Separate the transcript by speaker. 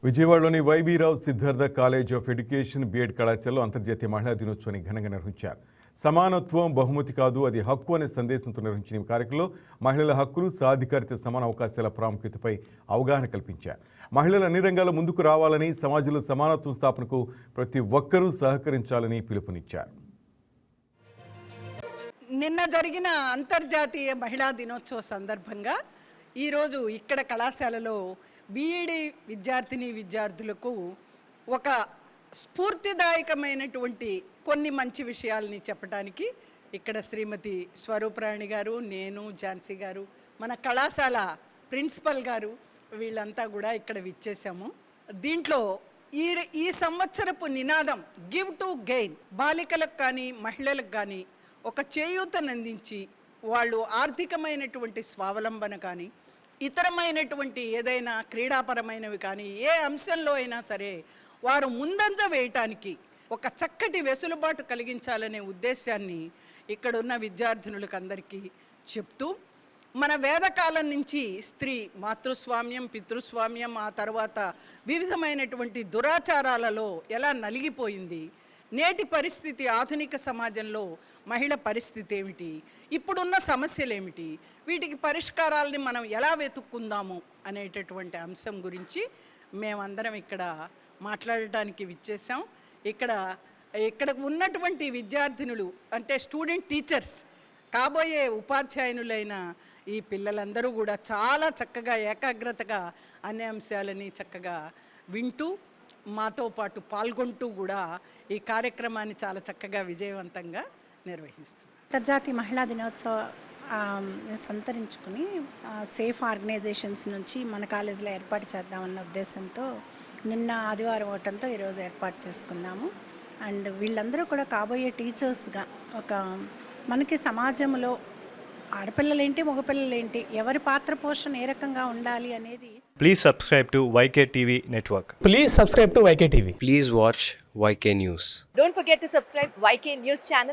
Speaker 1: విజయవాడలోని YB Rao Siddhartha college of education BEd కళాశాలలో అంతర్జాతీయ మహిళా దినోత్సవాన్ని ఘనంగా నిర్వహించారు. సమానత్వం బహుమతి కాదు, అది హక్కు అనే సందేశంతో నిర్వహించిన ఈ కార్యక్రమంలో మహిళల హక్కులు, సాధికారిత, సమాన అవకాశాల ప్రాముఖ్యతపై అవగాహన కల్పించారు. మహిళలు అన్ని రంగాల్లో ముందుకు రావాలని, సమాజంలో సమానత్వం స్థాపనకు ప్రతి ఒక్కరూ సహకరించాలని పిలుపునిచ్చారు.
Speaker 2: నిన్న జరిగిన అంతర్జాతీయ మహిళా దినోత్సవ సందర్భంగా ఈరోజు ఇక్కడ కళాశాలలో బీఈడీ విద్యార్థులకు ఒక స్ఫూర్తిదాయకమైనటువంటి కొన్ని మంచి విషయాలని చెప్పడానికి ఇక్కడ శ్రీమతి స్వరూపరాణి గారు, నేను, ఝాన్సీ గారు, మన కళాశాల ప్రిన్సిపల్ గారు వీళ్ళంతా కూడా ఇక్కడ విచ్చేసాము. దీంట్లో ఈ సంవత్సరపు నినాదం గివ్ టు గెయిన్. బాలికలకు కానీ మహిళలకు కానీ ఒక చేయూతనందించి వాళ్ళు ఆర్థికమైనటువంటి స్వావలంబన కానీ, ఇతరమైనటువంటి ఏదైనా క్రీడాపరమైనవి కానీ ఏ అంశంలో అయినా సరే వారు ముందంజ వేయటానికి ఒక చక్కటి వెసులుబాటు కలిగించాలనే ఉద్దేశాన్ని ఇక్కడున్న విద్యార్థినులకు అందరికీ చెప్తూ, మన వేదకాలం నుంచి స్త్రీ మాతృస్వామ్యం, పితృస్వామ్యం, ఆ తర్వాత వివిధమైనటువంటి దురాచారాలలో ఎలా నలిగిపోయింది, నేటి పరిస్థితి, ఆధునిక సమాజంలో మహిళ పరిస్థితి ఏమిటి, ఇప్పుడున్న సమస్యలు ఏమిటి, వీటికి పరిష్కారాలని మనం ఎలా వెతుక్కుందాము అనేటటువంటి అంశం గురించి మేమందరం ఇక్కడ మాట్లాడటానికి విచ్చేసాం. ఇక్కడ ఉన్నటువంటి విద్యార్థినులు అంటే స్టూడెంట్ టీచర్స్, కాబోయే ఉపాధ్యాయునులైన ఈ పిల్లలందరూ కూడా చాలా చక్కగా ఏకాగ్రతగా అన్ని అంశాలని చక్కగా వింటూ మాతో పాటు పాల్గొంటూ కూడా ఈ కార్యక్రమాన్ని చాలా చక్కగా విజయవంతంగా నిర్వహిస్తున్నారు.
Speaker 3: అంతర్జాతీయ మహిళా దినోత్సవ సంతరించుకుని సేఫ్ ఆర్గనైజేషన్స్ నుంచి మన కాలేజీలో ఏర్పాటు చేద్దామన్న ఉద్దేశంతో నిన్న ఆదివారం అవటంతో ఈరోజు ఏర్పాటు చేసుకున్నాము. అండ్ వీళ్ళందరూ కూడా కాబోయే టీచర్స్గా ఒక మనకి సమాజంలో ఆడపిల్లలేంటి, మగపిల్లలేంటి, ఎవరి పాత్ర పోషణ ఏ రకంగా ఉండాలి అనేది.
Speaker 4: Please subscribe to YK TV Network.
Speaker 5: Please subscribe to YK TV.
Speaker 6: Please watch YK News.
Speaker 7: Don't forget to subscribe YK News channel.